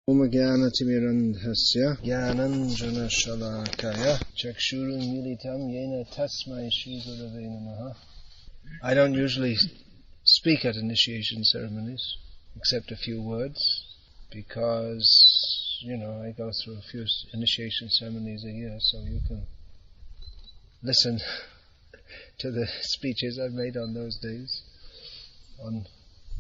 Om Jnana-timirandhasya Jnananjana-shalakaya Chakshuru-militam yena tasmai Shri Gurave namaha. I don't usually speak at initiation ceremonies, except a few words, because, I go through a few initiation ceremonies a year, so you can listen to the speeches I've made on those days on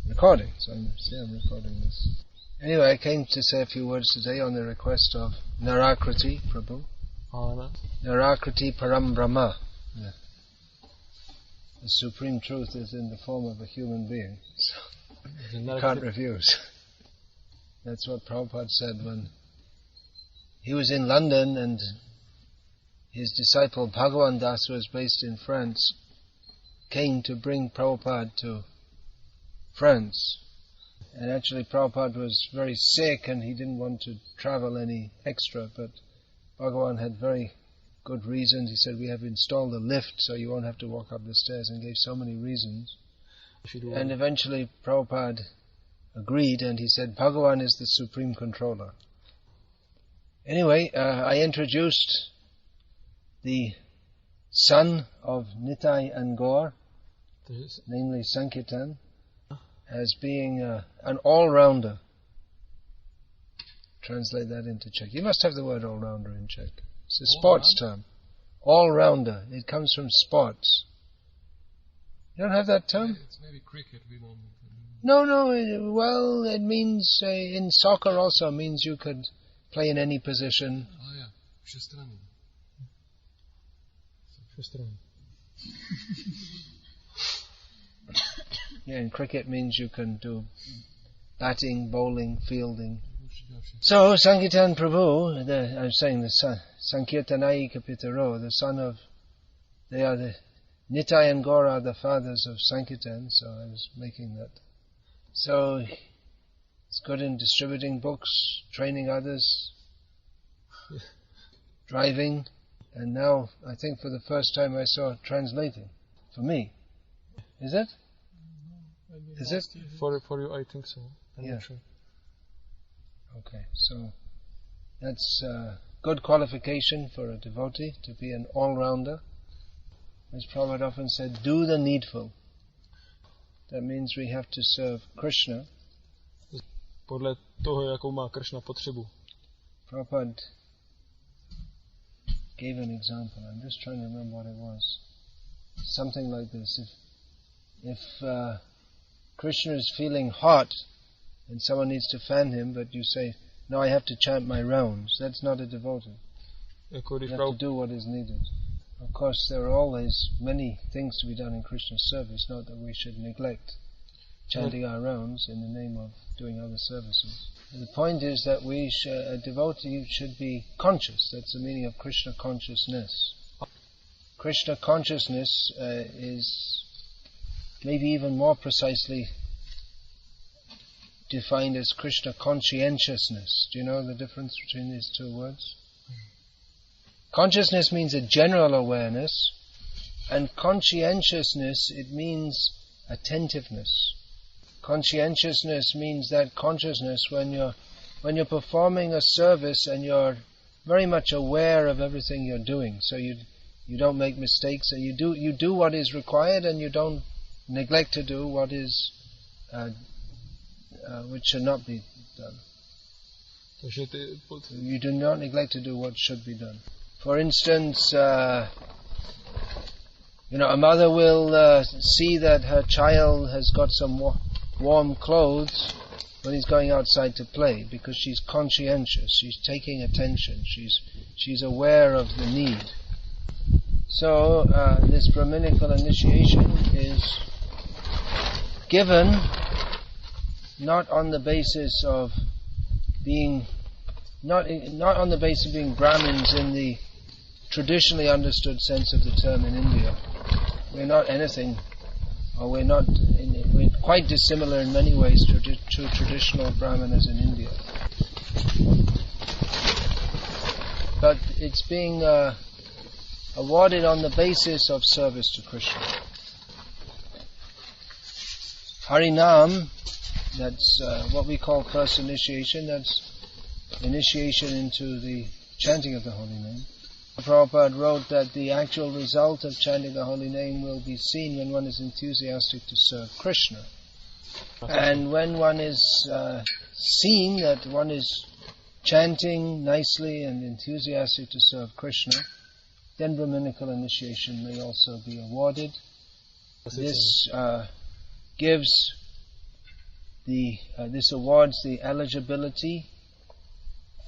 recording. So I'm recording this. Anyway, I came to say a few words today on the request of Narakriti Prabhu. Narakriti Param Brahma. Yeah. The supreme truth is in the form of a human being, so you can't refuse. That's what Prabhupada said when he was in London and his disciple Bhagavan Das, who was based in France, came to bring Prabhupada to France. And actually Prabhupada was very sick and he didn't want to travel any extra, but Bhagavan had very good reasons. He said, we have installed a lift so you won't have to walk up the stairs, and gave so many reasons. And eventually Prabhupada agreed and he said, Bhagavan is the supreme controller. Anyway, I introduced the son of Nitai and Gaur, namely Sankirtan, as being an all-rounder. Translate that into Czech. You must have the word all-rounder in Czech. It's a sports term. All-rounder. It comes from sports. You don't have that term? It's maybe cricket. We don't. No. Well, it means in soccer also means you could play in any position. Oh yeah, všestranný. Yeah, and cricket means you can do batting, bowling, fielding. So, Sankirtan Prabhu, I'm saying the son, Sankirtanai Kapitaro, the son of, they are the, Nitai and Gaur are the fathers of Sankirtan, so I was making that. So, it's good in distributing books, training others, driving, and now, I think for the first time I saw translating, for me. Is it? Is it? For you, I think so. I'm not sure. Okay, so that's a good qualification for a devotee, to be an all-rounder. As Prabhupada often said, do the needful. That means we have to serve Krishna. Podle toho, jakou má Krishna potřebu. Prabhupada gave an example. I'm just trying to remember what it was. Something like this. If Krishna is feeling hot and someone needs to fan him, but you say, no, I have to chant my rounds. That's not a devotee. You have to do what is needed. Of course, there are always many things to be done in Krishna's service, not that we should neglect chanting our rounds in the name of doing other services. The point is that a devotee should be conscious. That's the meaning of Krishna consciousness. Krishna consciousness is maybe even more precisely defined as Krishna conscientiousness. Do you know the difference between these two words? Consciousness means a general awareness, and conscientiousness, it means attentiveness. Conscientiousness means that consciousness when you're performing a service and you're very much aware of everything you're doing, so you don't make mistakes, and you do what is required, and you don't neglect to do what is which should not be done. You do not neglect to do what should be done. For instance, a mother will see that her child has got some warm clothes when he's going outside to play, because she's conscientious. She's taking attention. She's aware of the need. So this Brahminical initiation is given not on the basis of being not on the basis of being Brahmins in the traditionally understood sense of the term in India. We're not anything, or we're quite dissimilar in many ways to traditional Brahmanas in India. But it's being awarded on the basis of service to Krishna. Harinam, that's what we call first initiation, that's initiation into the chanting of the holy name. Prabhupada wrote that the actual result of chanting the holy name will be seen when one is enthusiastic to serve Krishna. And when one is seen that one is chanting nicely and enthusiastic to serve Krishna, then Brahminical initiation may also be awarded. This this awards the eligibility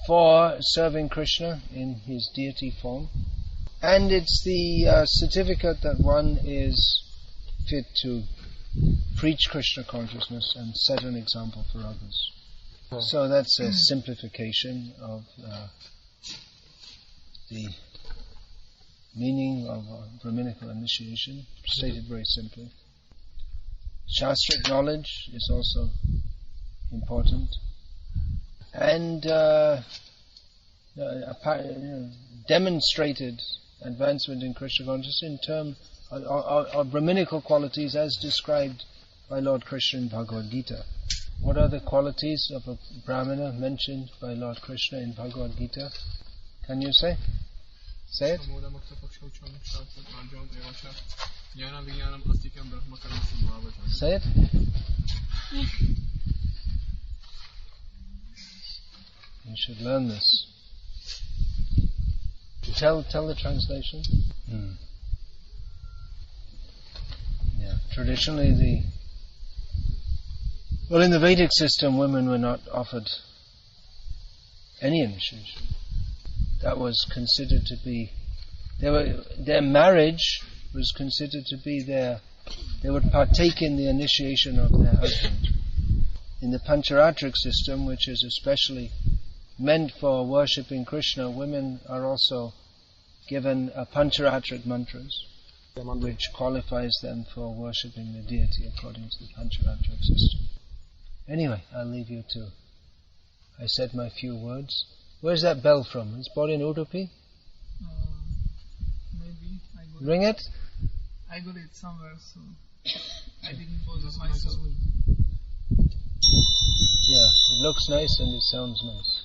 for serving Krishna in his deity form, and it's the certificate that one is fit to preach Krishna consciousness and set an example for others. So that's a simplification of the meaning of Brahminical initiation, stated very simply. Shastric knowledge is also important, and demonstrated advancement in Krishna consciousness in terms of Brahminical qualities as described by Lord Krishna in Bhagavad Gita. What are the qualities of a Brahmana mentioned by Lord Krishna in Bhagavad Gita? Can you say? Say it. Say it. You should learn this. Tell the translation. Yeah. Traditionally, in the Vedic system, women were not offered any initiation. That was considered to be their marriage was considered to be they would partake in the initiation of their husband. In the Pancharatric system, which is especially meant for worshipping Krishna, women are also given a Pancharatric mantras, which qualifies them for worshipping the deity according to the Pancharatric system. Anyway, I'll leave you to. I said my few words. Where's that bell from? It's bought in Udupi? Maybe. Ring it? I got it somewhere, so I didn't bother myself. Yeah, it looks nice and it sounds nice.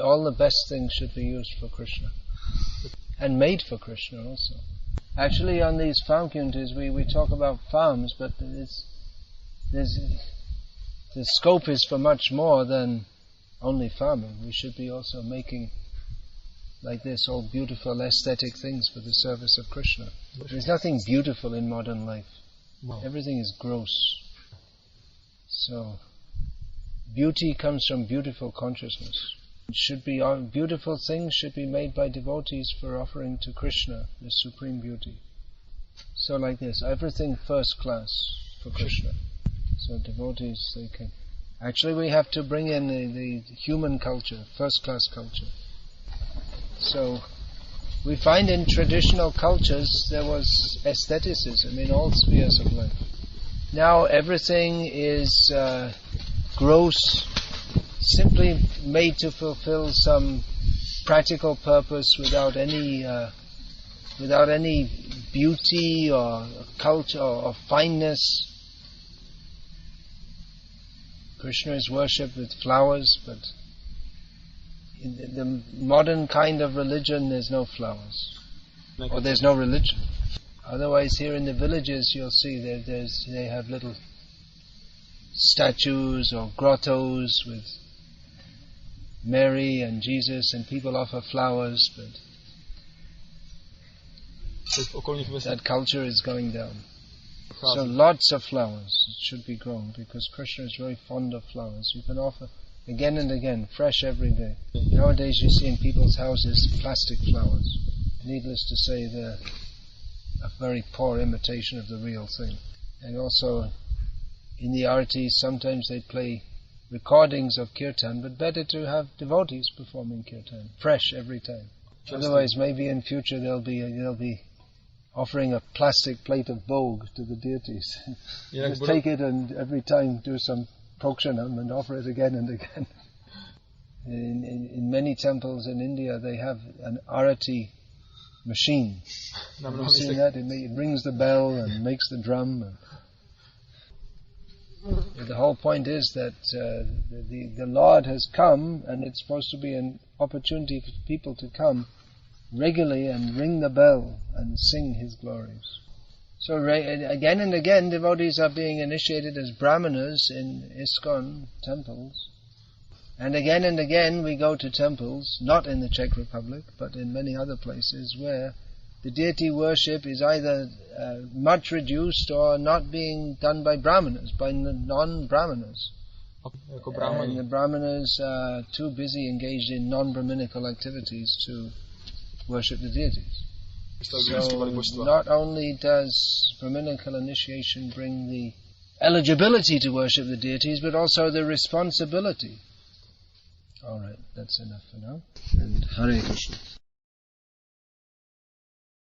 All the best things should be used for Krishna. And made for Krishna also. Actually, on these farm communities, we talk about farms, but the scope is for much more than only farming. We should be also making, like this, all beautiful aesthetic things for the service of Krishna. There's nothing beautiful in modern life. Wow. Everything is gross. So, beauty comes from beautiful consciousness. Beautiful things should be made by devotees for offering to Krishna, the supreme beauty. So like this, everything first class for Krishna. So devotees, they can. Actually, we have to bring in the human culture, first class culture. So, we find in traditional cultures there was aestheticism in all spheres of life. Now everything is gross, simply made to fulfill some practical purpose without any beauty or culture or fineness. Krishna is worshipped with flowers, but in the modern kind of religion there's no flowers. Or there's no religion. Otherwise, here in the villages you'll see they have little statues or grottos with Mary and Jesus, and people offer flowers, but that culture is going down. So lots of flowers should be grown, because Krishna is very fond of flowers. You can offer again and again, fresh every day. Nowadays you see in people's houses plastic flowers. Needless to say, they're a very poor imitation of the real thing. And also in the artis sometimes they play recordings of kirtan, but better to have devotees performing kirtan, fresh every time. Otherwise, maybe in future they'll be offering a plastic plate of bhog to the deities. Just take it and every time do some prokshanam and offer it again and again. In many temples in India they have an arati machine. Have you seen that? It rings the bell and makes the drum. The whole point is that the Lord has come, and it's supposed to be an opportunity for people to come regularly and ring the bell and sing His glories. So again and again devotees are being initiated as Brahmanas in ISKCON temples. And again we go to temples, not in the Czech Republic, but in many other places where the deity worship is either much reduced or not being done by Brahmanas, by non-Brahmanas. And the Brahmanas are too busy engaged in non-Brahminical activities to worship the deities. So not only does Brahminical initiation bring the eligibility to worship the deities, but also the responsibility. Alright, that's enough for now. And Hare Krishna.